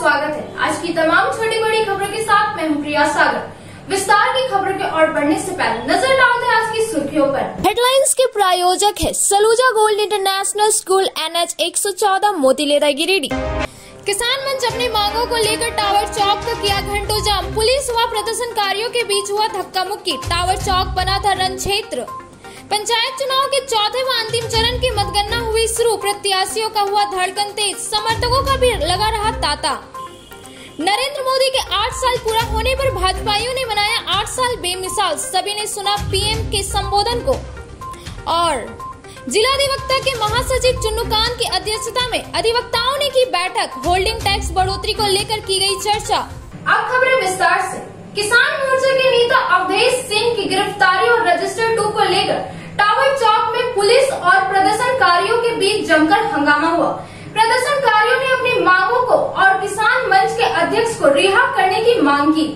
स्वागत है। आज की तमाम छोटी बड़ी खबरों के साथ मैं हूं प्रिया सागर। विस्तार की खबरों के और बढ़ने से पहले नजर डालते हैं आज की सुर्खियों पर। हेडलाइंस के प्रायोजक है Saluja gold international school, NH 114, Motileda, Giridih. किसान मंच अपनी मांगों को लेकर टावर चौक का किया घंटों जाम। पुलिस व प्रदर्शनकारियों के बीच हुआ धक्का मुक्की। टावर चौक बना था रण क्षेत्र। पंचायत चुनाव के चौथे व अंतिम चरण की मतगणना हुई शुरू। प्रत्याशियों का हुआ धड़कन तेज, समर्थकों का भी लगा रहा तांता। नरेंद्र मोदी के 8 साल पूरा होने पर भाजपाइयों ने मनाया 8 साल बेमिसाल। सभी ने सुना PM के संबोधन को। और जिला अधिवक्ता के महासचिव चुन्नूकांत की अध्यक्षता में अधिवक्ताओं ने की बैठक। होल्डिंग टैक्स बढ़ोतरी को लेकर की गई चर्चा। अब खबरें विस्तार से। किसान मोर्चा के नेता अवधेश सिंह की गिरफ्तारी और रजिस्टर 2 को लेकर टावर चौक में पुलिस और प्रदर्शनकारियों के बीच जमकर हंगामा हुआ। प्रदर्शनकारियों ने अपनी मांगों को और किसान मंच के अध्यक्ष को रिहा करने की मांग की।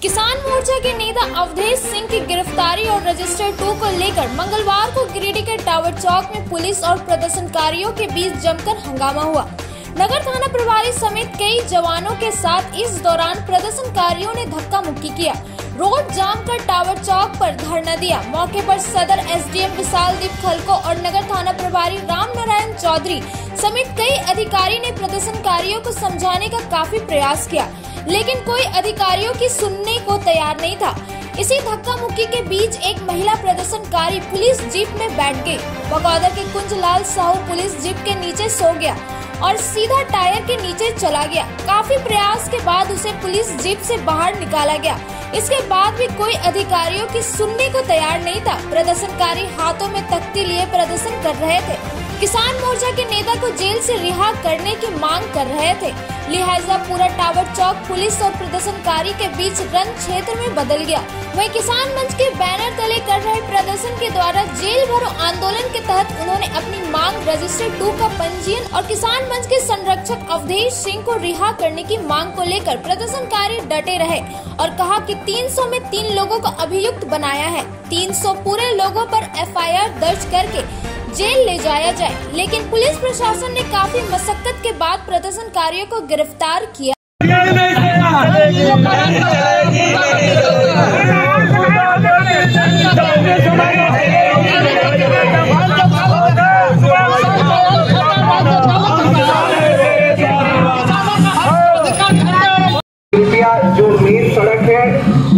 किसान मोर्चा के नेता अवधेश सिंह की गिरफ्तारी और रजिस्टर 2 को लेकर मंगलवार को गिरिडीह के टावर चौक में पुलिस और प्रदर्शनकारियों के बीच जमकर हंगामा हुआ। नगर थाना प्रभारी समेत कई जवानों के साथ इस दौरान प्रदर्शनकारियों ने धक्का मुक्की किया। रोड जाम कर टावर चौक पर धरना दिया। मौके पर सदर SDM विशालदीप खलको और नगर थाना प्रभारी राम नारायण चौधरी समेत कई अधिकारी ने प्रदर्शनकारियों को समझाने का काफी प्रयास किया, लेकिन कोई अधिकारियों की सुनने को तैयार नहीं था। इसी धक्का मुक्की के बीच एक महिला प्रदर्शनकारी पुलिस जीप में बैठ गई। बगौदर के कुंजलाल साहू पुलिस जीप के नीचे सो गया और सीधा टायर के नीचे चला गया। काफी प्रयास के बाद उसे पुलिस जीप से बाहर निकाला गया। इसके बाद भी कोई अधिकारियों की सुनने को तैयार नहीं था। प्रदर्शनकारी हाथों में तख्ती लिए प्रदर्शन कर रहे थे। किसान मोर्चा के नेता को जेल से रिहा करने की मांग कर रहे थे। लिहाजा पूरा टावर चौक पुलिस और प्रदर्शनकारी के बीच रण क्षेत्र में बदल गया। वहीं किसान मंच के बैनर तले कर रहे प्रदर्शन के द्वारा जेल भरो आंदोलन के तहत उन्होंने अपनी मांग रजिस्टर 2 का पंजीयन और किसान मंच के संरक्षक अवधेश सिंह को रिहा करने की मांग को लेकर प्रदर्शनकारी डटे रहे और कहा कि 300 में 3 लोगों को अभियुक्त बनाया है। 300 पूरे लोगों पर FIR दर्ज करके जेल ले जाया जाए, लेकिन पुलिस प्रशासन ने काफी मशक्कत के बाद प्रदर्शनकारियों को गिरफ्तार किया। जो मेन सड़क है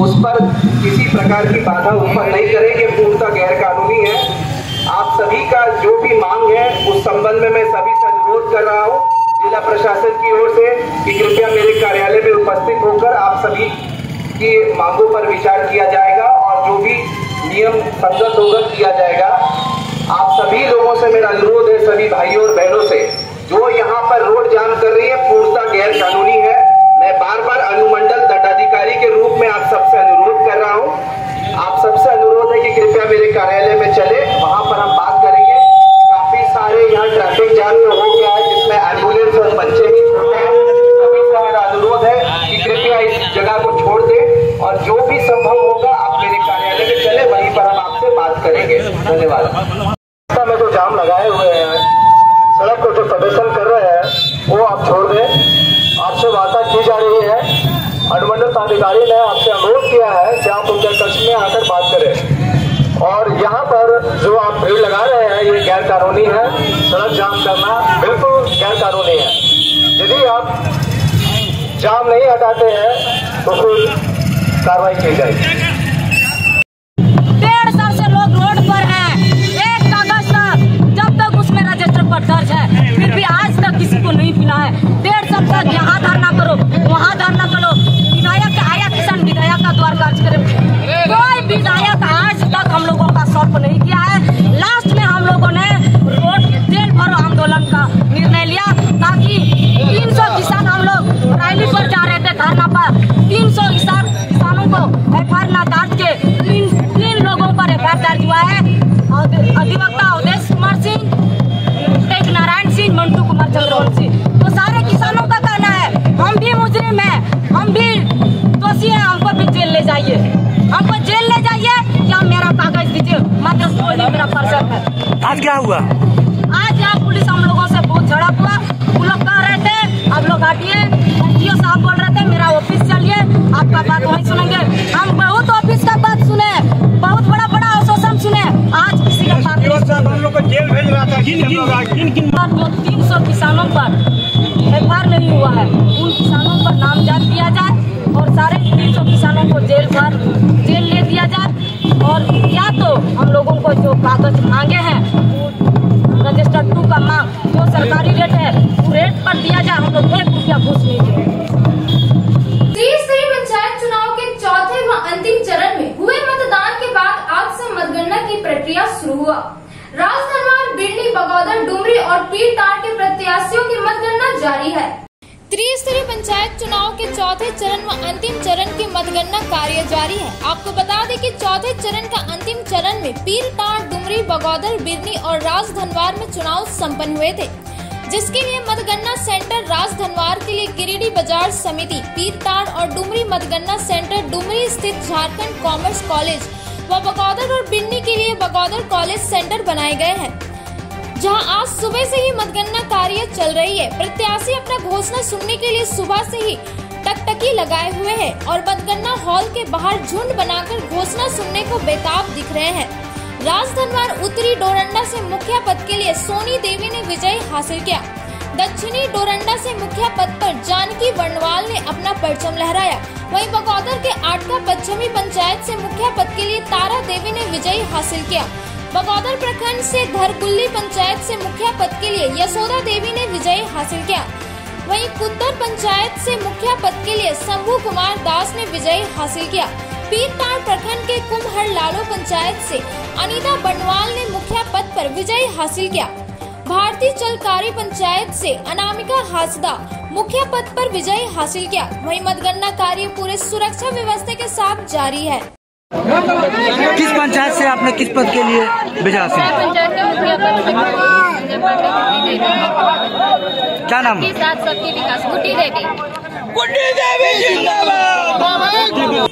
उस पर किसी प्रकार की बाधा ऊपर नहीं करेंगे, पूर्णतः गैर कानूनी है। आप सभी का जो भी मांग है उस संबंध में मैं सभी से अनुरोध कर रहा हूं जिला प्रशासन की ओर से कि कृपया मेरे कार्यालय में उपस्थित होकर आप सभी की मांगों पर विचार किया जाएगा और जो भी नियम संगत होगा किया जाएगा। आप सभी लोगों से मेरा अनुरोध है, सभी भाइयों और बहनों से, जो यहाँ पर रोड जाम कर रही है पूर्णतः गैर कानूनी है। मैं बार बार अनुमंडल दंडाधिकारी के रूप में आप सबसे अनुरोध कर रहा हूं। आप सबसे अनुरोध है कि कृपया मेरे कार्यालय में चले, वहां पर हम बात करेंगे। काफी सारे यहाँ ट्रैफिक जाम हो गया है जिसमें एम्बुलेंस और बच्चे भी छूटे हैं। सभी से मेरा अनुरोध है कि कृपया इस जगह को छोड़ दें और जो भी संभव होगा आप मेरे कार्यालय में चले, वहीं पर हम आपसे बात करेंगे। धन्यवाद। में जो जाम लगाए हुए हैं, सड़क को जो प्रदर्शन कर रहे हैं वो आप छोड़ दें। आपसे वार्ता की जा रही है। अनुमंडल पदाधिकारी ने आपसे अनुरोध किया है कि आप उनके कक्ष में आकर बात करें और यहाँ पर जो आप भीड़ लगा रहे हैं ये गैर कानूनी है। सड़क जाम करना बिल्कुल गैर कानूनी है। यदि आप जाम नहीं हटाते हैं तो फिर कार्रवाई की जाएगी। 1.5 साल से लोग रोड पर हैं। एक कागज था जब तक उसमें रजिस्टर पर दर्ज है, फिर भी आज तक किसी को नहीं मिला है। 1.5 साल तक यहाँ धरना करो, वहाँ धरना करो। विधायक आया, किसान विधायक का द्वार कार्य करे, कोई विधायक आज तक हम लोगों का सॉल्व नहीं किया है। लास्ट में हम लोगों ने रोड जेल भरो आंदोलन का निर्णय लिया ताकि 300 किसान, हम लोग रैली पर जा रहे थे धरना पर, 300 किसानों को FIR न दर्ज के 3 लोगों पर FIR दर्ज हुआ है। अधिवक्ता अवधेश कुमार सिंह, टेक नारायण सिंह, मंटू कुमार चंद्रवंशी। तो सारे किसानों का कहना है हम भी मुजरिम हैं, हम भी दोषी हैं, हमको भी जेल ले जाइए, हमको जेल ले जाइए या मेरा कागज दीजिए। मात्र कोई मेरा पर्सन है। आज क्या हुआ? आज यहाँ पुलिस हम लोगों से बहुत झड़प हुआ। वो लोग कह रहे थे आप लोग हटिए, साहब बोल रहे थे मेरा ऑफिस चलिए, आपका बात वहीं सुनेंगे। हम बहुत ऑफिस का बात सुने, बहुत बड़ा बड़ा आश्वासन सुने, आज किसी का बात हम लोग को जेल भेज रहा था। किन 300 किसानों पर FIR नहीं हुआ है, उन किसानों पर नामजद किया जाए और सारे 300 किसानों को जेल ले दिया जाए। और या तो हम लोगों को जो कागज मांगे हैं रजिस्टर 2 का मांग जो सरकारी रेट है वो रेट पर दिया जाए, हम लोग 1 रुपया घूस नहीं देंगे। त्रिस्तरीय पंचायत चुनाव के चौथे व अंतिम चरण में हुए मतदान के बाद आज से मतगणना की प्रक्रिया शुरू हुआ। राजधनवार, बिरनी, बगौदर, डुमरी और पीरटांड के प्रत्याशियों की मतगणना जारी है। त्रिस्तरीय पंचायत चुनाव के चौथे चरण व अंतिम चरण की मतगणना कार्य जारी है। आपको बता दें कि चौथे चरण का अंतिम चरण में पीरटांड, डुमरी, बगौदर, बिरनी और राजधनवार में चुनाव संपन्न हुए थे, जिसके लिए मतगणना सेंटर राजधनवार के लिए गिरिडीह बाजार समिति, पीरटांड और डुमरी मतगणना सेंटर डुमरी स्थित झारखंड कॉमर्स कॉलेज व बगौदर और बिरनी के लिए बगौदर कॉलेज सेंटर बनाए गए हैं, जहां आज सुबह से ही मतगणना कार्य चल रही है। प्रत्याशी अपना घोषणा सुनने के लिए सुबह से ही टकटकी लगाए हुए हैं और मतगणना हॉल के बाहर झुंड बनाकर घोषणा सुनने को बेताब दिख रहे हैं। राजधनवार उत्तरी डोरंडा से मुखिया पद के लिए सोनी देवी ने विजय हासिल किया। दक्षिणी डोरंडा से मुखिया पद पर जानकी वर्णवाल ने अपना परचम लहराया। वहीं बगौदर के आटका पश्चिमी पंचायत से मुखिया पद के लिए तारा देवी ने विजय हासिल किया। बगौदर प्रखंड से धरगुल्ली पंचायत से मुखिया पद के लिए यशोदा देवी ने विजय हासिल किया। वहीं कुद्दर पंचायत से मुखिया पद के लिए शंभू कुमार दास ने विजय हासिल किया। पीरटांड प्रखंड के कुम्हर लालो पंचायत से अनीता बंडवाल ने मुखिया पद पर विजय हासिल किया। भारतीय चलकारी पंचायत से अनामिका हासदा मुखिया पद पर विजय हासिल किया। वहीं मतगणना कार्य पूरे सुरक्षा व्यवस्था के साथ जारी है। किस पंचायत से आपने किस पद के लिए विजय हासिल किया? क्या नाम?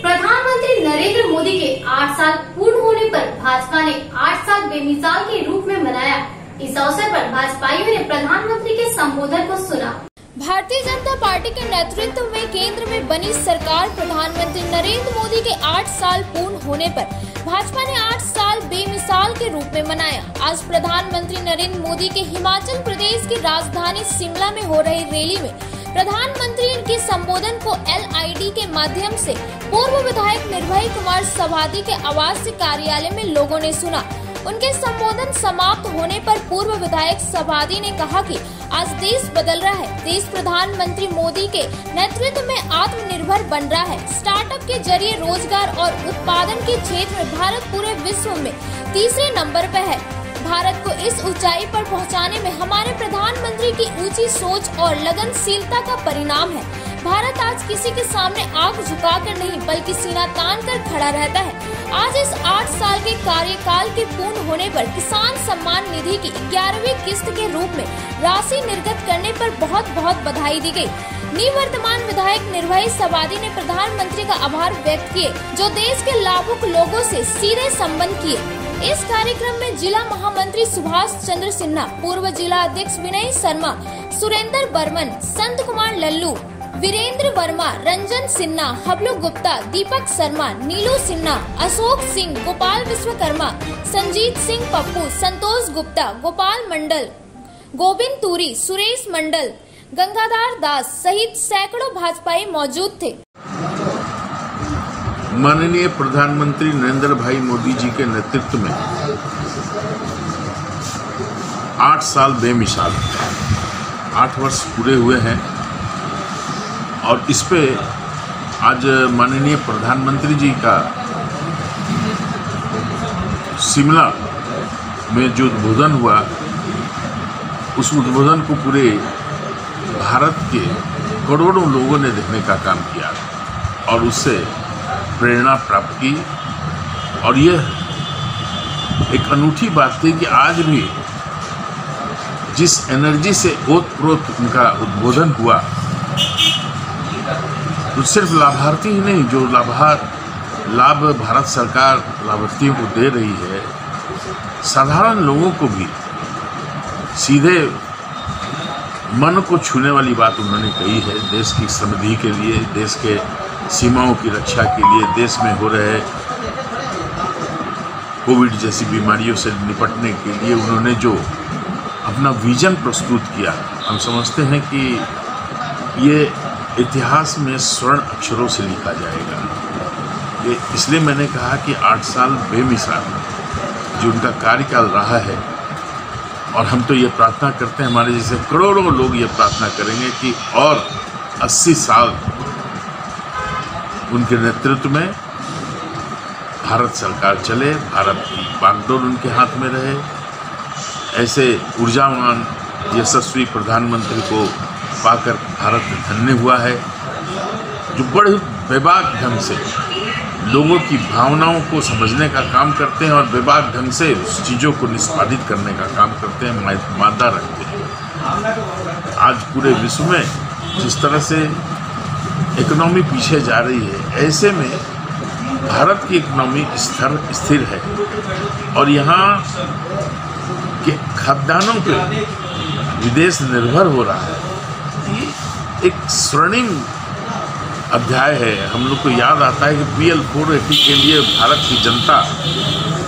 प्रधानमंत्री नरेंद्र मोदी के 8 साल पूर्ण होने पर भाजपा ने 8 साल बेमिसाल के रूप में मनाया। इस अवसर पर भाजपाइयों ने प्रधानमंत्री के संबोधन को सुना। भारतीय जनता पार्टी के नेतृत्व में केंद्र में बनी सरकार प्रधानमंत्री नरेंद्र मोदी के 8 साल पूर्ण होने पर भाजपा ने 8 साल बेमिसाल के रूप में मनाया। आज प्रधानमंत्री नरेंद्र मोदी के हिमाचल प्रदेश की राजधानी शिमला में हो रही रैली में प्रधानमंत्री के संबोधन को LID के माध्यम से पूर्व विधायक निर्भय कुमार सभादी के आवासीय कार्यालय में लोगों ने सुना। उनके संबोधन समाप्त होने पर पूर्व विधायक सभादी ने कहा कि आज देश बदल रहा है। देश प्रधानमंत्री मोदी के नेतृत्व में आत्मनिर्भर बन रहा है। स्टार्टअप के जरिए रोजगार और उत्पादन के क्षेत्र में भारत पूरे विश्व में तीसरे नंबर पर है। भारत को इस ऊंचाई पर पहुंचाने में हमारे प्रधानमंत्री की ऊंची सोच और लगनशीलता का परिणाम है। भारत आज किसी के सामने आंख झुकाकर नहीं बल्कि सीना तान कर खड़ा रहता है। आज इस 8 साल के कार्यकाल के पूर्ण होने पर किसान सम्मान निधि की 11वीं किस्त के रूप में राशि निर्गत करने पर बहुत बहुत बधाई दी गई। निवर्तमान विधायक निर्भय सभादी ने प्रधानमंत्री का आभार व्यक्त किए, जो देश के लाभुक लोगों से सीधे संबंध किए। इस कार्यक्रम में जिला महामंत्री सुभाष चंद्र सिन्हा, पूर्व जिला अध्यक्ष विनय शर्मा, सुरेंद्र बर्मन, संत कुमार लल्लू, वीरेंद्र वर्मा, रंजन सिन्हा, हबलू गुप्ता, दीपक शर्मा, नीलू सिन्हा, अशोक सिंह, गोपाल विश्वकर्मा, संजीत सिंह पप्पू, संतोष गुप्ता, गोपाल मंडल, गोविंद तूरी, सुरेश मंडल, गंगाधर दास सहित सैकड़ों भाजपाई मौजूद थे। माननीय प्रधानमंत्री नरेंद्र भाई मोदी जी के नेतृत्व में 8 साल बेमिसाल 8 वर्ष पूरे हुए हैं और इस पे आज माननीय प्रधानमंत्री जी का शिमला में जो उद्बोधन हुआ, उस उद्बोधन को पूरे भारत के करोड़ों लोगों ने देखने का काम किया और उससे प्रेरणा प्राप्त की। और यह एक अनूठी बात थी कि आज भी जिस एनर्जी से ओतप्रोत उनका उद्बोधन हुआ, तो सिर्फ लाभार्थी ही नहीं, जो लाभ भारत सरकार लाभार्थियों को दे रही है, साधारण लोगों को भी सीधे मन को छूने वाली बात उन्होंने कही है। देश की समृद्धि के लिए, देश के सीमाओं की रक्षा के लिए, देश में हो रहे कोविड जैसी बीमारियों से निपटने के लिए उन्होंने जो अपना विजन प्रस्तुत किया, हम समझते हैं कि ये इतिहास में स्वर्ण अक्षरों से लिखा जाएगा। ये इसलिए मैंने कहा कि 8 साल बेमिसाल जो उनका कार्यकाल रहा है, और हम तो ये प्रार्थना करते हैं, हमारे जैसे करोड़ों लोग ये प्रार्थना करेंगे कि और 80 साल उनके नेतृत्व में भारत सरकार चले, भारत की बागडोर उनके हाथ में रहे। ऐसे ऊर्जावान यशस्वी प्रधानमंत्री को पाकर भारत धन्य हुआ है, जो बड़े बेबाक ढंग से लोगों की भावनाओं को समझने का काम करते हैं और बेबाक ढंग से उस चीज़ों को निष्पादित करने का काम करते हैं, मादा रखते हैं। आज पूरे विश्व में जिस तरह से इकोनॉमी पीछे जा रही है, ऐसे में भारत की इकोनॉमी स्थिर है और यहाँ के खाद्यान्नों पे विदेश निर्भर हो रहा है। एक स्वर्णिम अध्याय है। हम लोग को याद आता है कि PL 480 के लिए भारत की जनता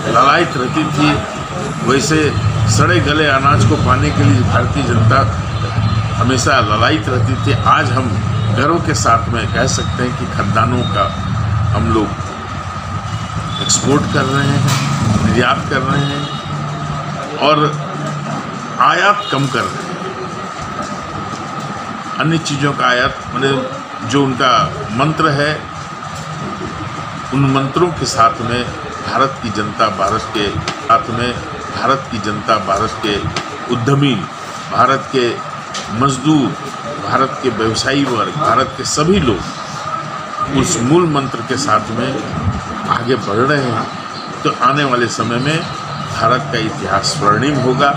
ललायत रहती थी, वैसे सड़े गले अनाज को पाने के लिए भारतीय जनता हमेशा ललायत रहती थी। आज हम गर्व के साथ में कह सकते हैं कि खाद्यान्नों का हम लोग एक्सपोर्ट कर रहे हैं, निर्यात कर रहे हैं और आयात कम कर रहे हैं। अन्य चीज़ों का आयात, मतलब जो उनका मंत्र है, उन मंत्रों के साथ में भारत की जनता, भारत के साथ में भारत की जनता, भारत के उद्यमी, भारत के मजदूर, भारत के व्यवसायी वर्ग, भारत के सभी लोग उस मूल मंत्र के साथ में आगे बढ़ रहे हैं। तो आने वाले समय में भारत का इतिहास स्वर्णिम होगा।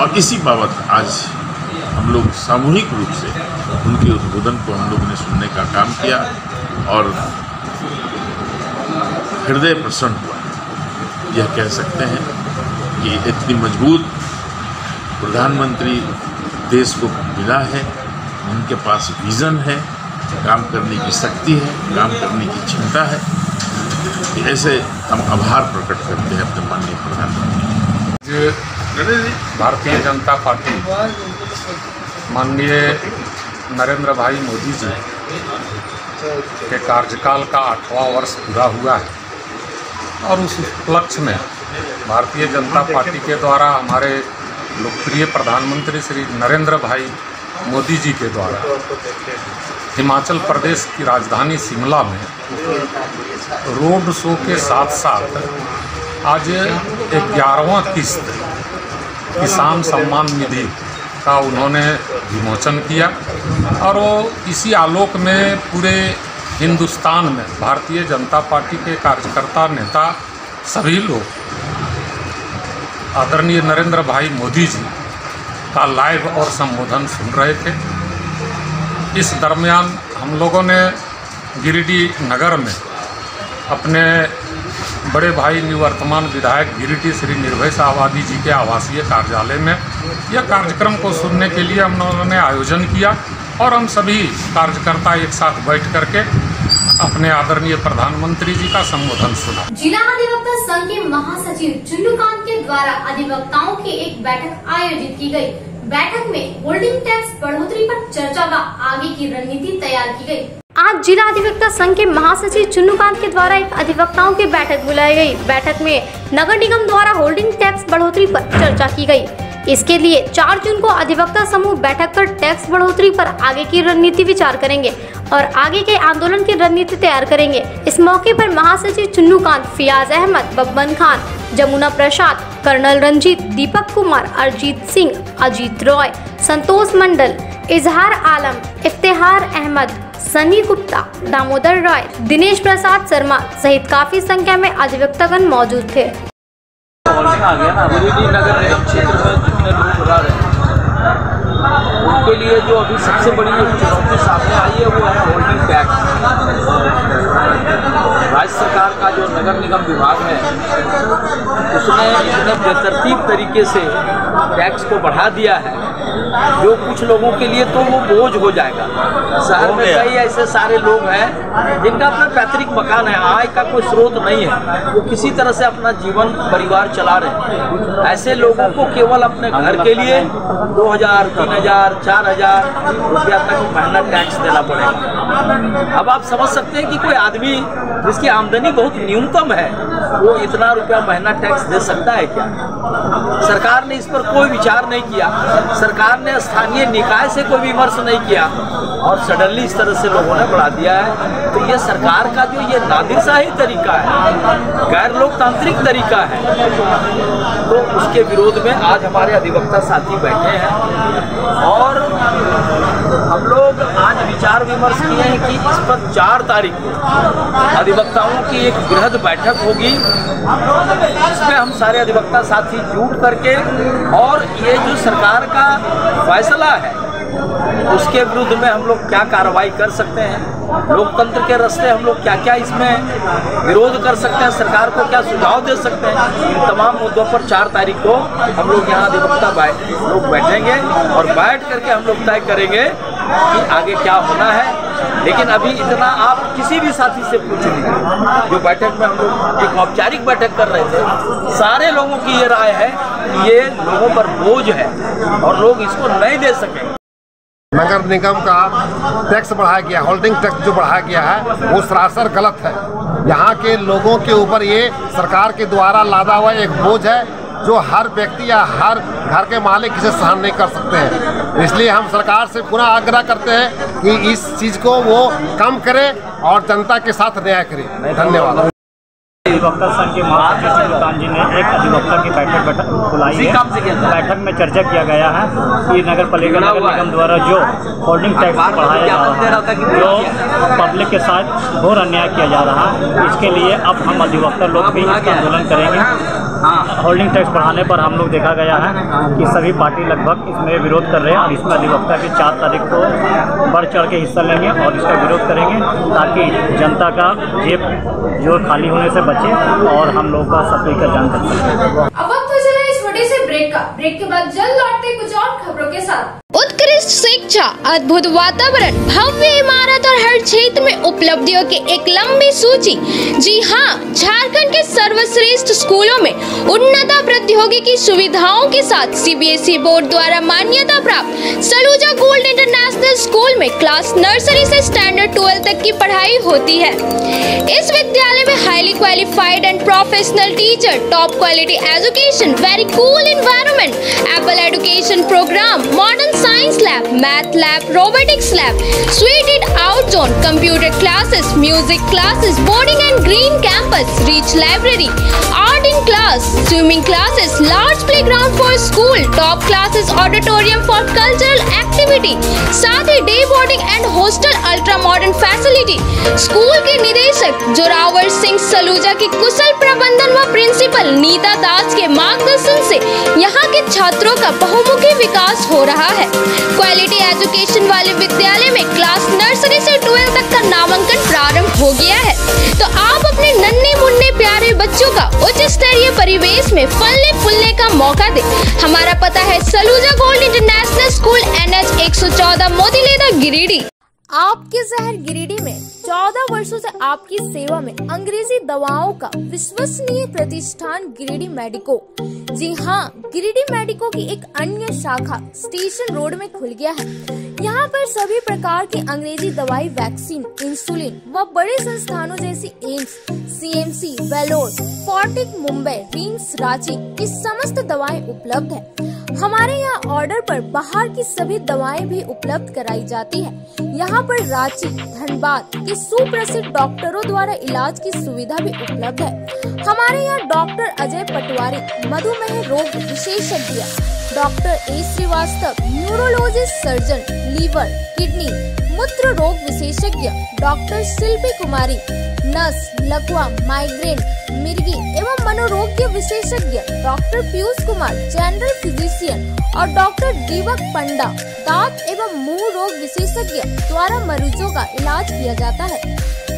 और इसी बाबत आज हम लोग सामूहिक रूप से उनके उद्बोधन को हम लोगों ने सुनने का काम किया और हृदय प्रसन्न हुआ। यह कह सकते हैं कि इतनी मजबूत प्रधानमंत्री देश को मिला है, उनके पास विज़न है, काम करने की शक्ति है, काम करने की क्षमता है। ऐसे हम आभार प्रकट करते हैं अपने माननीय प्रधानमंत्री। भारतीय जनता पार्टी माननीय नरेंद्र भाई मोदी जी के कार्यकाल का 8वां वर्ष पूरा हुआ है और उस उपलक्ष्य में भारतीय जनता पार्टी के द्वारा हमारे लोकप्रिय प्रधानमंत्री श्री नरेंद्र भाई मोदी जी के द्वारा हिमाचल प्रदेश की राजधानी शिमला में रोड शो के साथ साथ आज 11वां किस्त किसान सम्मान निधि का उन्होंने विमोचन किया और वो इसी आलोक में पूरे हिंदुस्तान में भारतीय जनता पार्टी के कार्यकर्ता, नेता सभी लोग आदरणीय नरेंद्र भाई मोदी जी का लाइव और संबोधन सुन रहे थे। इस दरमियान हम लोगों ने गिरिडीह नगर में अपने बड़े भाई निवर्तमान विधायक गिरिडीह श्री निर्भय शाहवादी जी के आवासीय कार्यालय में यह कार्यक्रम को सुनने के लिए हम लोगों ने आयोजन किया और हम सभी कार्यकर्ता एक साथ बैठ करके अपने आदरणीय प्रधानमंत्री जी का संबोधन सुना। जिला अधिवक्ता संघ के महासचिव चुन्नूकांत के द्वारा अधिवक्ताओं की एक बैठक आयोजित की गई। बैठक में होल्डिंग टैक्स बढ़ोतरी पर चर्चा व आगे की रणनीति तैयार की गई। आज जिला अधिवक्ता संघ के महासचिव चुन्नूकांत के द्वारा एक अधिवक्ताओं की बैठक बुलाई गई। बैठक में नगर निगम द्वारा होल्डिंग टैक्स बढ़ोतरी पर चर्चा की गई। इसके लिए 4 जून को अधिवक्ता समूह बैठक कर टैक्स बढ़ोतरी पर आगे की रणनीति विचार करेंगे और आगे के आंदोलन की रणनीति तैयार करेंगे। इस मौके पर महासचिव चुन्नूकांत, फियाज अहमद, बब्बन खान, जमुना प्रसाद, कर्नल रंजीत, दीपक कुमार, अरजीत सिंह, अजीत रॉय, संतोष मंडल, इजहार आलम, इफ्तिहार अहमद, सनी गुप्ता, दामोदर रॉय, दिनेश प्रसाद शर्मा सहित काफी संख्या में अधिवक्तागण मौजूद थे। आ गया ना, गिरिडीह नगर निगम क्षेत्र में जितने लोग रह रहे हैं उनके लिए जो अभी सबसे बड़ी चुनौती सामने आई है वो है होल्डिंग टैक्स। राज्य सरकार का जो नगर निगम विभाग है उसने इतने बेतरतीब तरीके से टैक्स को बढ़ा दिया है जो कुछ लोगों के लिए तो वो बोझ हो जाएगा। शहर में कई ऐसे सारे लोग हैं जिनका अपना पैतृक मकान है, आय का कोई स्रोत नहीं है, वो किसी तरह से अपना जीवन परिवार चला रहे हैं। ऐसे लोगों को केवल अपने घर के लिए 2000, 3000, 4000 रुपया तक महीना टैक्स देना पड़ेगा। अब आप समझ सकते हैं कि कोई आदमी जिसकी आमदनी बहुत न्यूनतम है वो इतना रुपया महीना टैक्स दे सकता है क्या? सरकार ने इस पर कोई विचार नहीं किया, सरकार ने स्थानीय निकाय से कोई विमर्श नहीं किया और सडनली इस तरह से लोगों ने बढ़ा दिया है। तो ये सरकार का जो ये नादिरशाही तरीका है, गैर लोकतांत्रिक तरीका है, तो उसके विरोध में आज हमारे अधिवक्ता साथी बैठे हैं और हम लोग आज विचार विमर्श किए हैं कि इस पर 4 तारीख को अधिवक्ताओं की एक बृहद बैठक होगी, जिसमें हम सारे अधिवक्ता साथी जुट करके और ये जो सरकार का फैसला है उसके विरुद्ध में हम लोग क्या कार्रवाई कर सकते हैं, लोकतंत्र के रास्ते हम लोग क्या क्या इसमें विरोध कर सकते हैं, सरकार को क्या सुझाव दे सकते हैं, इन तमाम मुद्दों पर 4 तारीख को हम लोग यहाँ अधिवक्ता लोग बैठेंगे और बैठ करके हम लोग तय करेंगे कि आगे क्या होना है। लेकिन अभी इतना आप किसी भी साथी से पूछ लीजिए, जो बैठक में हम लोग एक औपचारिक बैठक कर रहे थे, सारे लोगों की ये राय है कि ये लोगों पर बोझ है और लोग इसको नहीं दे सकेंगे। नगर निगम का टैक्स बढ़ाया गया, होल्डिंग टैक्स जो बढ़ाया गया है वो सरासर गलत है। यहाँ के लोगों के ऊपर ये सरकार के द्वारा लादा हुआ एक बोझ है जो हर व्यक्ति या हर घर के मालिक इसे सहन नहीं कर सकते हैं। इसलिए हम सरकार से पुनः आग्रह करते हैं कि इस चीज़ को वो कम करे और जनता के साथ न्याय करे। धन्यवाद। अधिवक्ता संघ के महासचिव चंद्रकांत जी ने एक अधिवक्ता की बैठक बुलाई है। बैठक में चर्चा किया गया है कि नगर पालिका नगर निगम द्वारा जो होल्डिंग टैक्स बढ़ाया जा रहा है, जो पब्लिक के साथ घोर अन्याय किया जा रहा है, इसके लिए अब हम अधिवक्ता लोग भी आंदोलन करेंगे। होल्डिंग टैक्स बढ़ाने पर हम लोग देखा गया है कि सभी पार्टी लगभग इसमें विरोध कर रहे हैं और इसमें अधिवक्ता की 4 तारीख को बढ़ चढ़ के हिस्सा लेंगे और इसका विरोध करेंगे ताकि जनता का जेब जो खाली होने से बचे और हम लोग का सफाई का जान कर सकें। अब वक्त हो चला इस छोटे से ब्रेक का। ब्रेक के बाद जल्द लौटते कुछ और खबरों के साथ। उत्कृष्ट शिक्षा, अद्भुत वातावरण, भव्य इमारत और हर क्षेत्र में उपलब्धियों की एक लंबी सूची। जी हाँ, झारखंड के सर्वश्रेष्ठ स्कूलों में उन्नत प्रौद्योगिकी सुविधाओं के साथ सीबीएसई बोर्ड द्वारा मान्यता प्राप्त सलूजा गोल्ड इंटरनेशनल स्कूल में क्लास नर्सरी से स्टैंडर्ड 12 तक की पढ़ाई होती है। इस विद्यालय में highly qualified and professional teacher, top quality education, very cool environment, apple education program, modern science lab, math lab, robotics lab, seated out zone, computer classes, music classes, boarding and green campus, rich library, art in class, swimming classes, large playground for school, top classes, auditorium for cultural activity, साथ ही day boarding and hostel, ultra modern facility. School के निदेशक जोरावर सिंह सलूजा की कुशल प्रबंधन व principal Nita दास के मार्गदर्शन से यहाँ के छात्रों का बहुमुखी विकास हो रहा है। क्वालिटी एजुकेशन वाले विद्यालय में क्लास नर्सरी से 12 तक का नामांकन प्रारंभ हो गया है, तो आप अपने नन्हे मुन्ने प्यारे बच्चों का उच्च स्तरीय परिवेश में फलने फूलने का मौका दे। हमारा पता है Saluja gold international school, NH 114, Motileda, Giridih. आपके शहर गिरिडीह में 14 वर्षों से आपकी सेवा में अंग्रेजी दवाओं का विश्वसनीय प्रतिष्ठान गिरिडीह मेडिको। जी हाँ, गिरिडीह मेडिको की एक अन्य शाखा स्टेशन रोड में खुल गया है। यहाँ पर सभी प्रकार की अंग्रेजी दवाई, वैक्सीन, इंसुलिन व बड़े संस्थानों जैसी AIIMS, CMC, Vellore, Fortis Mumbai, RIMS Ranchi की समस्त दवाएं उपलब्ध है। हमारे यहाँ ऑर्डर पर बाहर की सभी दवाएं भी उपलब्ध कराई जाती है। यहाँ पर रांची, धनबाद के सुप्रसिद्ध डॉक्टरों द्वारा इलाज की सुविधा भी उपलब्ध है। हमारे यहाँ डॉक्टर अजय पटवारी, मधुमेह रोग विशेषज्ञ, doctor A Srivastava, neurologist surgeon, liver, kidney, मूत्र रोग विशेषज्ञ, डॉक्टर शिल्पी कुमारी, नस, लकवा, माइग्रेन, मिर्गी एवं मनोरोग्य विशेषज्ञ, doctor Piyush Kumar, general physician और डॉक्टर दीपक पंडा, दांत एवं मुंह रोग विशेषज्ञ द्वारा मरीजों का इलाज किया जाता है।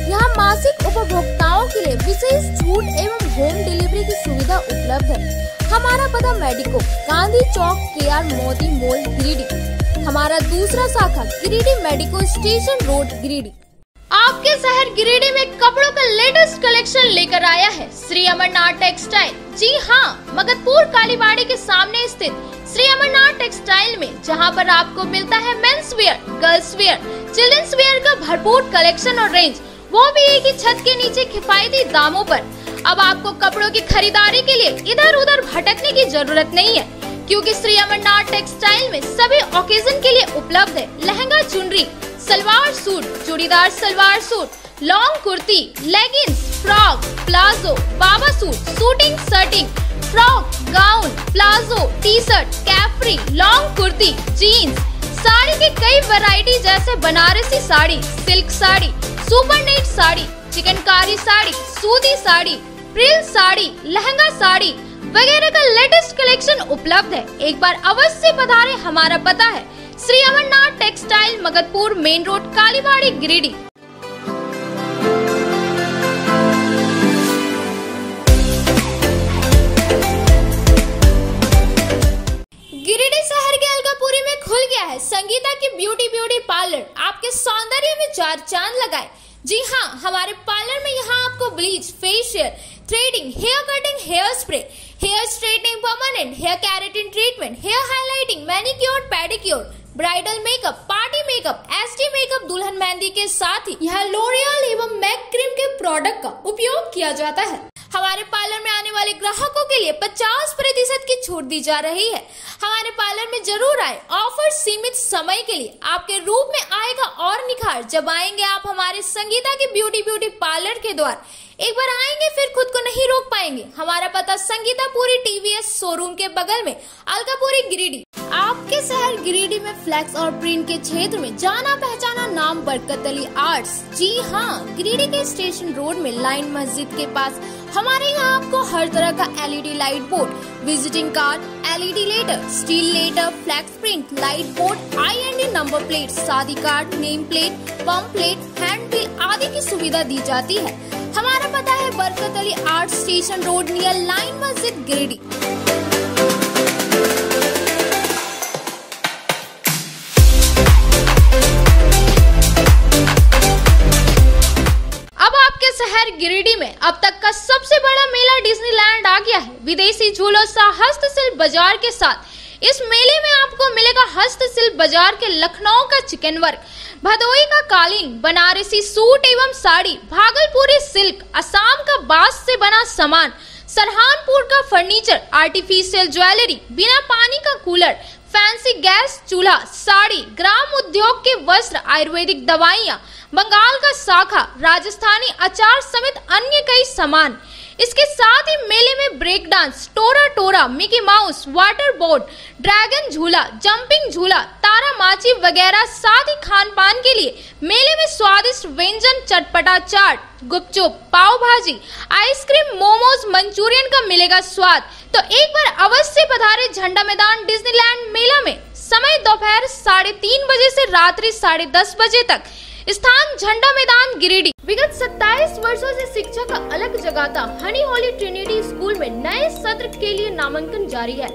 यहाँ मासिक उपभोक्ताओं के लिए विशेष छूट एवं होम डिलीवरी की सुविधा उपलब्ध है। हमारा पता मेडिको, गांधी चौक, KR मोती मॉल, गिरिडीह। हमारा दूसरा शाखा Giridih medico station road, Giridih. आपके शहर गिरिडीह में कपड़ों का लेटेस्ट कलेक्शन लेकर आया है श्री अमरनाथ टेक्सटाइल। जी हाँ, मगधपुर कालीबाड़ी के सामने स्थित श्री अमरनाथ टेक्सटाइल में, जहाँ पर आपको मिलता है men's wear, girls wear, children's wear का भरपूर कलेक्शन और रेंज, वो भी एक ही छत के नीचे किफायती दामों पर। अब आपको कपड़ों की खरीदारी के लिए इधर उधर भटकने की जरूरत नहीं है, क्योंकि श्री अमरनाथ टेक्सटाइल में सभी ओकेजन के लिए उपलब्ध है lehenga, chunri, salwar suit, churidar salwar suit, long kurti, leggings, frock, palazzo, बाबा suit, suiting, shirting, frock, gown, palazzo, T shirt, capri, long kurti, jeans, sari की कई वैरायटी जैसे Banarasi sari, silk sari, super net sari, chikankari sari, सूती साड़ी, फ्रिल साड़ी, लहंगा साड़ी वगैरह का लेटेस्ट कलेक्शन उपलब्ध है। एक बार अवश्य पधारें। हमारा पता है Shri Amarnath textile, Magadhpur main road, Kalibari, Giridih. Giridih शहर के अलकापुरी में खुल गया है संगीता की ब्यूटी पार्लर। आपके सौंदर्य में चार चांद लगाए। जी हाँ, हमारे पार्लर में यहाँ आपको bleach, facial, threading, hair cutting, hair spray, hair straightening, permanent hair keratin treatment, hair highlighting, manicure, pedicure, bridal makeup, party makeup, SD makeup, दुल्हन मेहंदी के साथ ही यहाँ लोरियल एवं मैक क्रीम के प्रोडक्ट का उपयोग किया जाता है। हमारे पार्लर में आने वाले ग्राहकों के लिए 50% की छूट दी जा रही है। हमारे पार्लर में जरूर आए। ऑफर सीमित समय के लिए। आपके रूप में आएगा और निखार जब आएंगे आप हमारे संगीता की ब्यूटी पार्लर के द्वार। एक बार आएंगे फिर खुद को नहीं रोक पाएंगे। हमारा पता संगीता पूरी TVS शोरूम के बगल में, अलकापुरी, गिरिडीह। आपके शहर गिरिडीह में फ्लैक्स और प्रिंट के क्षेत्र में जाना पहचाना नाम बरकत अली आर्ट्स। जी हाँ, गिरिडीह के स्टेशन रोड में लाइन मस्जिद के पास हमारे यहाँ आपको हर तरह का LED light board, visiting card, LED letter, steel letter, flex print, light board, IND number plate, शादी card, name plate, pump plate, hand bill आदि की सुविधा दी जाती है। हमारा पता है Barkat Ali art, station road, near line मस्जिद, गिरिडीह। शहर गिरिडीह में अब तक का सबसे बड़ा मेला डिज्नीलैंड आ गया है, विदेशी झूलों सा हस्तशिल्प बाजार के साथ। इस मेले में आपको मिलेगा हस्तशिल्प बाजार के लखनऊ का चिकन वर्क, भदोई का कालीन, बनारसी सूट एवं साड़ी, भागलपुरी सिल्क, असम का बांस से बना सामान, सरहानपुर का फर्नीचर, आर्टिफिशियल ज्वेलरी, बिना पानी का कूलर, फैंसी गैस चूल्हा, साड़ी, ग्राम उद्योग के वस्त्र, आयुर्वेदिक दवाइयाँ, बंगाल का शाखा, राजस्थानी अचार समेत अन्य कई सामान। इसके साथ ही मेले में break dance, tora tora, Mickey Mouse, water board, dragon झूला, जंपिंग झूला, तारा माची वगैरह, साथ ही खान पान के लिए मेले में स्वादिष्ट व्यंजन, चटपटा चाट, गुपचुप, पाव भाजी, आइसक्रीम, मोमोज, मंचूरियन का मिलेगा स्वाद। तो एक बार अवश्य पधारे झंडा मैदान डिज्नीलैंड मेला में। समय दोपहर 3:30 बजे से रात्रि 10:30 बजे तक। स्थान झंडा मैदान, गिरिडीह। विगत 27 वर्षों से शिक्षा का अलग जगाता हनी होली ट्रिनिटी स्कूल में नए सत्र के लिए नामांकन जारी है।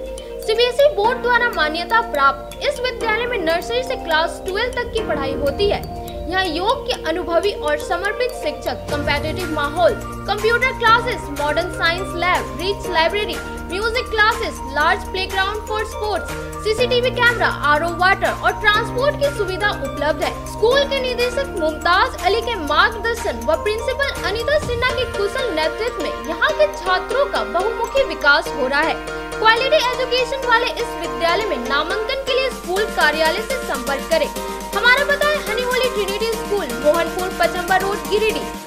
CBSE बोर्ड द्वारा मान्यता प्राप्त इस विद्यालय में नर्सरी से क्लास 12 तक की पढ़ाई होती है। यहाँ योग के अनुभवी और समर्पित शिक्षक, कम्पेटिटिव माहौल, computer classes, modern science lab, rich library, music classes, large playground for sports, CCTV camera, RO water और ट्रांसपोर्ट की सुविधा उपलब्ध है। स्कूल के निदेशक मुमताज अली के मार्गदर्शन व प्रिंसिपल अनीता सिन्हा के कुशल नेतृत्व में यहाँ के छात्रों का बहुमुखी विकास हो रहा है। क्वालिटी एजुकेशन वाले इस विद्यालय में नामांकन के लिए स्कूल कार्यालय से संपर्क करें। हमारा पता है Honey Holy Trinity School, Mohanpur, Pachamba road, Giridih.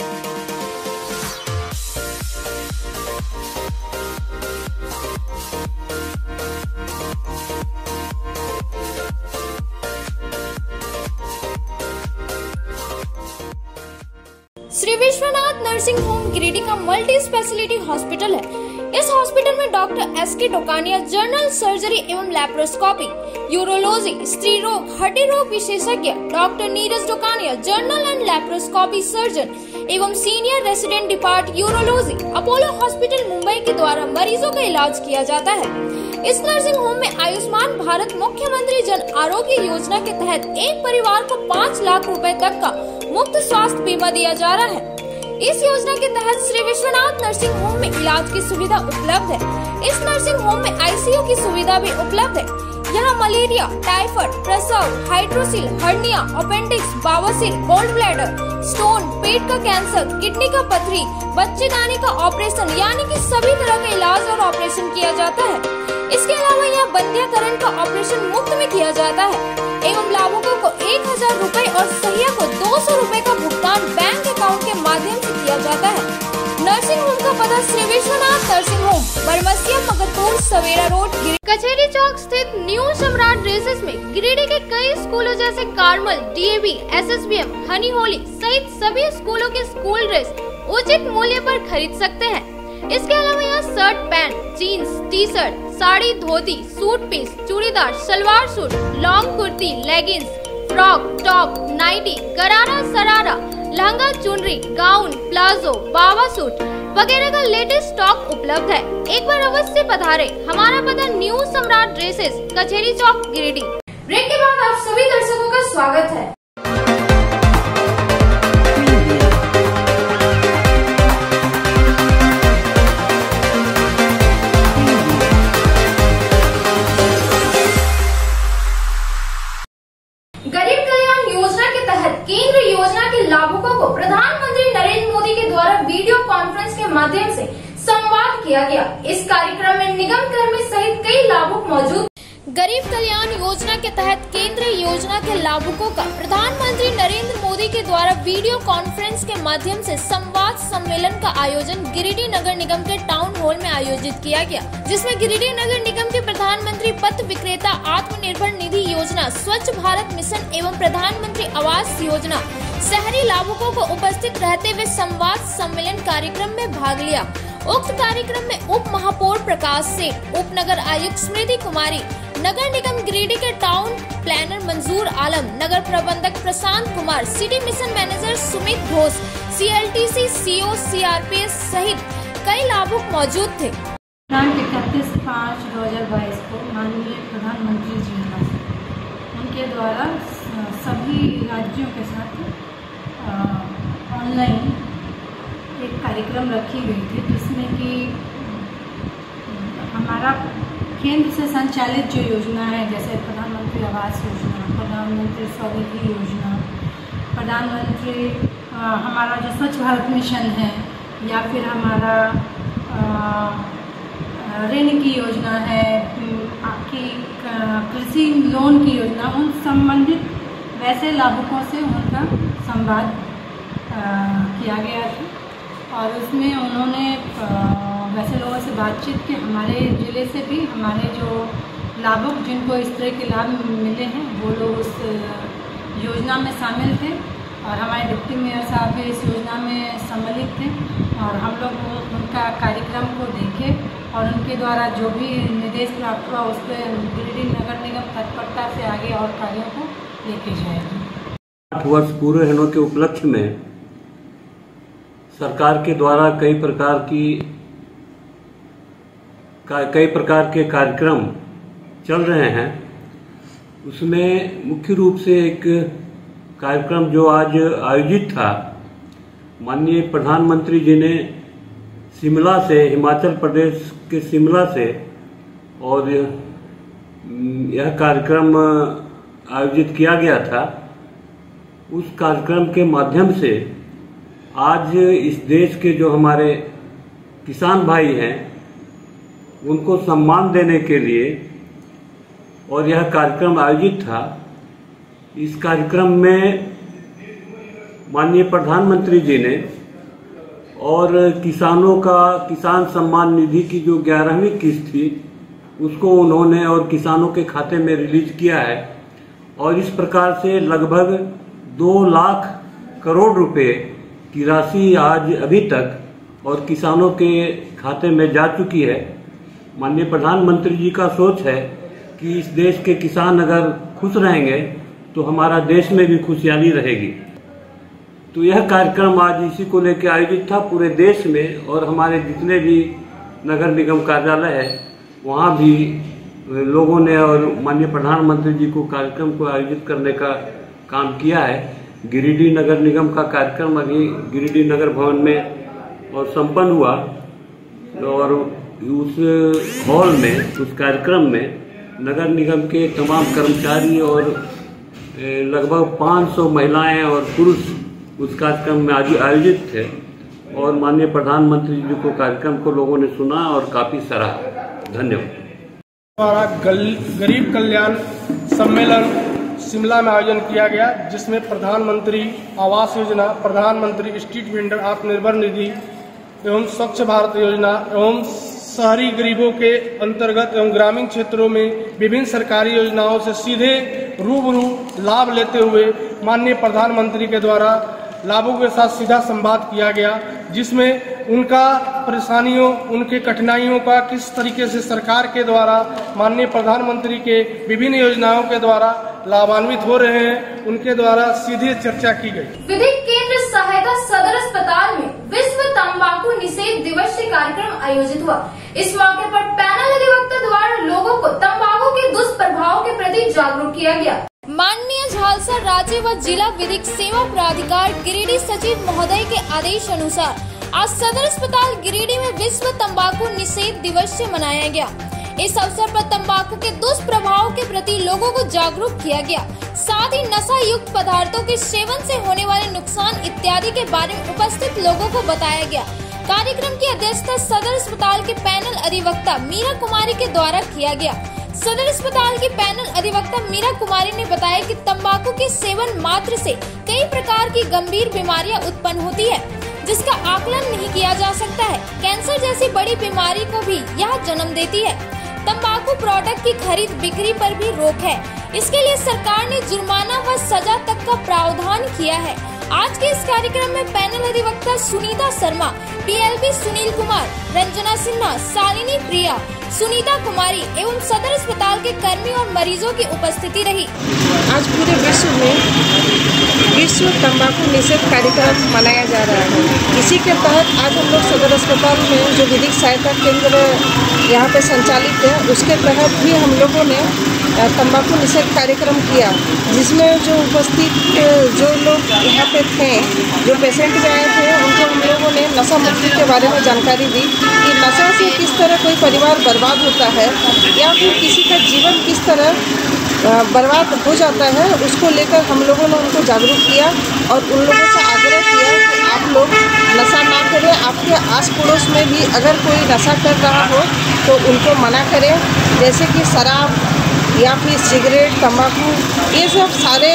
Shri Vishwanath nursing home Giridih का मल्टी स्पेशलिटी हॉस्पिटल है। इस हॉस्पिटल में doctor SK Tokania general surgery एवं लैप्रोस्कोपी, यूरोलॉजी, स्त्री रोग, हड्डी रोग विशेषज्ञ doctor Neeraj Dokania, general and laparoscopy surgeon एवं senior resident depart urology, Apollo hospital Mumbai के द्वारा मरीजों का इलाज किया जाता है। इस नर्सिंग होम में आयुष्मान भारत मुख्यमंत्री जन आरोग्य योजना के तहत एक परिवार को 5 लाख रुपए तक का मुफ्त स्वास्थ्य बीमा दिया जा रहा है। इस योजना के तहत श्री विश्वनाथ नर्सिंग होम में इलाज की सुविधा उपलब्ध है। इस नर्सिंग होम में आईसीयू की सुविधा भी उपलब्ध है। यहाँ मलेरिया, टाइफाइड, प्रसव, हाइड्रोसिल, हर्निया, अपेंडिक्स, बावासीर, गोल्ड ब्लैडर, स्टोन, पेट का कैंसर, किडनी का पथरी, बच्चेदानी का ऑपरेशन यानी कि सभी तरह का इलाज और ऑपरेशन किया जाता है। इसके अलावा यहाँ बंध्याकरण का ऑपरेशन मुफ्त में किया जाता है एवं लाभुकों को 1000 रुपए और सहिया को 200 रुपए का भुगतान बैंक अकाउंट के माध्यम से किया जाता है। नर्सिंग होम का पता श्री विश्वनाथ नर्सिंग होम, बरमसिया, मगरपुर, सवेरा रोड, कचहरी चौक स्थित न्यू सम्राट ड्रेसेस में गिरिडीह के कई स्कूलों जैसे कार्मल, डीएवी, एसएसबीएम, हनी होली सहित सभी स्कूलों के स्कूल ड्रेस उचित मूल्य पर खरीद सकते हैं। इसके अलावा यहाँ shirt, pant, jeans, T shirt, sari, dhoti, suit piece, churidar, salwar suit, long kurti, leggings, frock, top, nightie, gharara, sharara, lehenga, चुनरी, गाउन, प्लाजो, बाबा सूट वगैरह का लेटेस्ट स्टॉक उपलब्ध है। एक बार अवश्य पधारे। हमारा पता न्यू सम्राट ड्रेसेस, कचहरी चौक, गिरिडीह। ब्रेक के बाद आप सभी दर्शकों का स्वागत है। गरीब कल्याण योजना के तहत केंद्र योजना के लाभुकों को प्रधानमंत्री नरेंद्र मोदी के द्वारा वीडियो कॉन्फ्रेंस के माध्यम से संवाद किया गया। इस कार्यक्रम में निगम कर्मी सहित कई लाभुक मौजूद। गरीब कल्याण योजना के तहत केंद्रीय योजना के लाभुकों का प्रधानमंत्री नरेंद्र मोदी के द्वारा वीडियो कॉन्फ्रेंस के माध्यम से संवाद सम्मेलन का आयोजन गिरिडीह नगर निगम के टाउन हॉल में आयोजित किया गया, जिसमें गिरिडीह नगर निगम के प्रधानमंत्री पथ विक्रेता आत्मनिर्भर निधि योजना, स्वच्छ भारत मिशन एवं प्रधानमंत्री आवास योजना शहरी लाभुकों को उपस्थित रहते हुए संवाद सम्मेलन कार्यक्रम में भाग लिया। उक्त कार्यक्रम में उप महापौर प्रकाश सेठ, उप नगर आयुक्त स्मृति कुमारी, नगर निगम गिरिडीह के टाउन प्लानर मंजूर आलम, नगर प्रबंधक Prashant Kumar, city mission manager Sumit Ghosh, CLTC CO CRPS सहित कई लाभुक मौजूद थे। 31/5/2022 को माननीय प्रधानमंत्री जी उनके द्वारा सभी राज्यों के साथ ऑनलाइन एक कार्यक्रम रखी गई थी, जिसमें कि हमारा केंद्र से संचालित जो योजना है, जैसे प्रधानमंत्री आवास योजना, प्रधानमंत्री स्वनिधि योजना, प्रधानमंत्री हमारा जो स्वच्छ भारत मिशन है, या फिर हमारा ऋण की योजना है, आपकी कृषि लोन की योजना, उन संबंधित वैसे लाभुकों से उनका संवाद किया गया था। और उसमें उन्होंने वैसे लोगों से बातचीत की, हमारे ज़िले से भी हमारे जो लाभुक जिनको इस तरह के लाभ मिले हैं वो लोग उस योजना में शामिल थे और हमारे डिप्टी मेयर साहब भी इस योजना में सम्मिलित थे। और हम लोग उनका कार्यक्रम को देखे और उनके द्वारा जो भी निर्देश प्राप्त हुआ उस पर गिरिडीह नगर निगम तत्परता से आगे और कार्यों को लेके जाएगी। 8 वर्ष पूरे होने के उपलक्ष्य में सरकार के द्वारा कई प्रकार के कार्यक्रम चल रहे हैं। उसमें मुख्य रूप से एक कार्यक्रम जो आज आयोजित था, माननीय प्रधानमंत्री जी ने शिमला से, हिमाचल प्रदेश के शिमला से, और यह कार्यक्रम आयोजित किया गया था। उस कार्यक्रम के माध्यम से आज इस देश के जो हमारे किसान भाई हैं उनको सम्मान देने के लिए और यह कार्यक्रम आयोजित था। इस कार्यक्रम में माननीय प्रधानमंत्री जी ने और किसानों का किसान सम्मान निधि की जो 11वीं किस्त थी उसको उन्होंने और किसानों के खाते में रिलीज किया है और इस प्रकार से लगभग 2 लाख करोड़ रुपए की राशि आज अभी तक और किसानों के खाते में जा चुकी है। माननीय प्रधानमंत्री जी का सोच है कि इस देश के किसान अगर खुश रहेंगे तो हमारा देश में भी खुशहाली रहेगी। तो यह कार्यक्रम आज इसी को लेकर आयोजित था पूरे देश में, और हमारे जितने भी नगर निगम कार्यालय है वहाँ भी लोगों ने और माननीय प्रधानमंत्री जी को कार्यक्रम को आयोजित करने का काम किया है। गिरिडीह नगर निगम का कार्यक्रम अभी गिरिडीह नगर भवन में और संपन्न हुआ, और उस हॉल में, उस कार्यक्रम में नगर निगम के तमाम कर्मचारी और लगभग 500 महिलाएं और पुरुष उस कार्यक्रम में आज आयोजित थे, और माननीय प्रधानमंत्री जी को कार्यक्रम को लोगों ने सुना और काफी सराहा। धन्यवाद। द्वारा गरीब कल्याण सम्मेलन शिमला में आयोजन किया गया, जिसमें प्रधानमंत्री आवास योजना, प्रधानमंत्री स्ट्रीट वेंडर आत्मनिर्भर निधि एवं स्वच्छ भारत योजना एवं शहरी गरीबों के अंतर्गत एवं ग्रामीण क्षेत्रों में विभिन्न सरकारी योजनाओं से सीधे रूबरू लाभ लेते हुए माननीय प्रधानमंत्री के द्वारा लाभों के साथ सीधा संवाद किया गया, जिसमें उनका परेशानियों, उनके कठिनाइयों का किस तरीके से सरकार के द्वारा माननीय प्रधानमंत्री के विभिन्न योजनाओं के द्वारा लाभान्वित हो रहे हैं, उनके द्वारा सीधे चर्चा की गई। विधिक केंद्र सहायता सदर अस्पताल में विश्व तंबाकू निषेध दिवस कार्यक्रम आयोजित हुआ। इस मौके पर पैनल अधिवक्ता द्वारा लोगों को तंबाकू के दुष्प्रभाव के प्रति जागरूक किया गया। माननीय झालसा राज्य व जिला विधिक सेवा प्राधिकार गिरिडीह सचिव महोदय के आदेश अनुसार आज सदर अस्पताल गिरिडीह में विश्व तंबाकू निषेध दिवस मनाया गया। इस अवसर पर तंबाकू के दुष्प्रभाव के प्रति लोगों को जागरूक किया गया। साथ ही नशा युक्त पदार्थों के सेवन से होने वाले नुकसान इत्यादि के बारे में उपस्थित लोगों को बताया गया। कार्यक्रम की अध्यक्षता सदर अस्पताल के पैनल अधिवक्ता मीरा कुमारी के द्वारा किया गया। सदर अस्पताल की पैनल अधिवक्ता मीरा कुमारी ने बताया कि तंबाकू के सेवन मात्र से कई प्रकार की गंभीर बीमारियां उत्पन्न होती है, जिसका आकलन नहीं किया जा सकता है। कैंसर जैसी बड़ी बीमारी को भी यह जन्म देती है। तंबाकू प्रोडक्ट की खरीद बिक्री पर भी रोक है। इसके लिए सरकार ने जुर्माना व सजा तक का प्रावधान किया है। आज के इस कार्यक्रम में पैनल अधिवक्ता सुनीता शर्मा, पीएलबी सुनील कुमार, रंजना सिन्हा, शालिनी प्रिया, सुनीता कुमारी एवं सदर अस्पताल के कर्मी और मरीजों की उपस्थिति रही। आज पूरे विश्व में विश्व तंबाकू निषेध कार्यक्रम मनाया जा रहा है। इसी के तहत आज हम लोग सदर अस्पताल में जो विधिक सहायता केंद्र यहाँ पे संचालित है, उसके तहत भी हम लोगों ने तंबाकू निषेध कार्यक्रम किया, जिसमें जो उपस्थित जो लोग यहाँ पे थे, जो पेशेंट भी आए थे, उनको हम लोगों ने नशा मुक्ति के बारे में जानकारी दी कि नशा से किस तरह कोई परिवार बर्बाद होता है या फिर किसी का जीवन किस तरह बर्बाद हो जाता है। उसको लेकर हम लोगों ने उनको जागरूक किया और उन लोगों से आग्रह किया कि आप लोग नशा ना करें। आपके आस पड़ोस में भी अगर कोई नशा कर रहा हो तो उनको मना करें, जैसे कि शराब या फिर सिगरेट, तंबाकू, ये सब सारे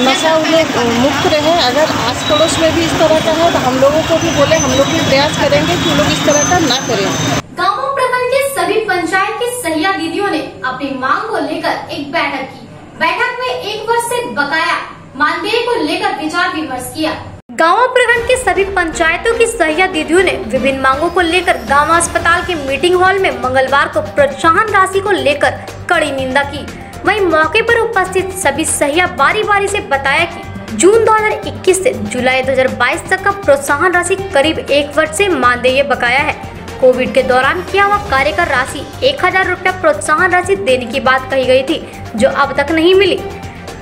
नशा उन्हें मुक्त रहे। अगर आस पड़ोस में भी इस तरह का है तो हम लोगों को भी बोले, हम लोग भी प्रयास करेंगे कि लोग इस तरह का ना करें। गाँव प्रखंड के सभी पंचायत की सहिया दीदियों ने अपनी मांग को लेकर एक बैठक की। बैठक में 1 वर्ष से बकाया मानदेय को लेकर विचार विमर्श किया। गाँव प्रखंड के सभी पंचायतों की सहिया दीदियों ने विभिन्न मांगों को लेकर गाँव अस्पताल के मीटिंग हॉल में मंगलवार को प्रोत्साहन राशि को लेकर कड़ी निंदा की। वहीं मौके पर उपस्थित सभी सहिया बारी बारी से बताया कि जून 2021 से जुलाई 2022 तक का प्रोत्साहन राशि करीब 1 वर्ष से मानदेय बकाया है। कोविड के दौरान किया हुआ कार्य का राशि 1000 रुपया प्रोत्साहन राशि देने की बात कही गई थी, जो अब तक नहीं मिली।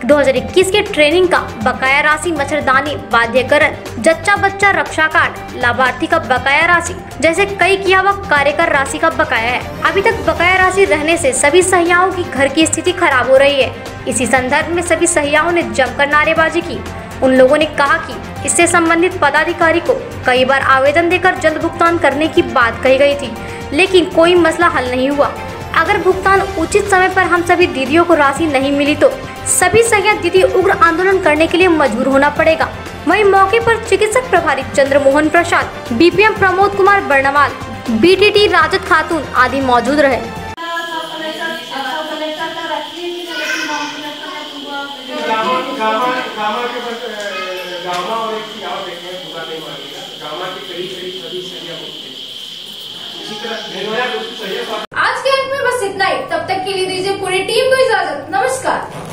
2021 के ट्रेनिंग का बकाया राशि, मच्छरदानी, वाद्यकरण, जच्चा बच्चा रक्षा कार्ड, लाभार्थी का बकाया राशि जैसे कई किया हुआ कार्य का राशि का बकाया है। अभी तक बकाया राशि रहने से सभी सहियाओं की घर की स्थिति खराब हो रही है। इसी संदर्भ में सभी सहियाओं ने जमकर नारेबाजी की। उन लोगों ने कहा कि इससे संबंधित पदाधिकारी को कई बार आवेदन देकर जल्द भुगतान करने की बात कही गई थी, लेकिन कोई मसला हल नहीं हुआ। अगर भुगतान उचित समय पर हम सभी दीदियों को राशि नहीं मिली तो सभी सहिया दीदी उग्र आंदोलन करने के लिए मजबूर होना पड़ेगा। वहीं मौके पर चिकित्सक प्रभारी चंद्रमोहन प्रसाद, बीपीएम प्रमोद कुमार बर्णवाल, बीटीटी राजत खातून आदि मौजूद रहे। आज के अंत में बस बस इतना ही। तब तक के लिए दीजिए पूरी टीम को इजाजत। नमस्कार।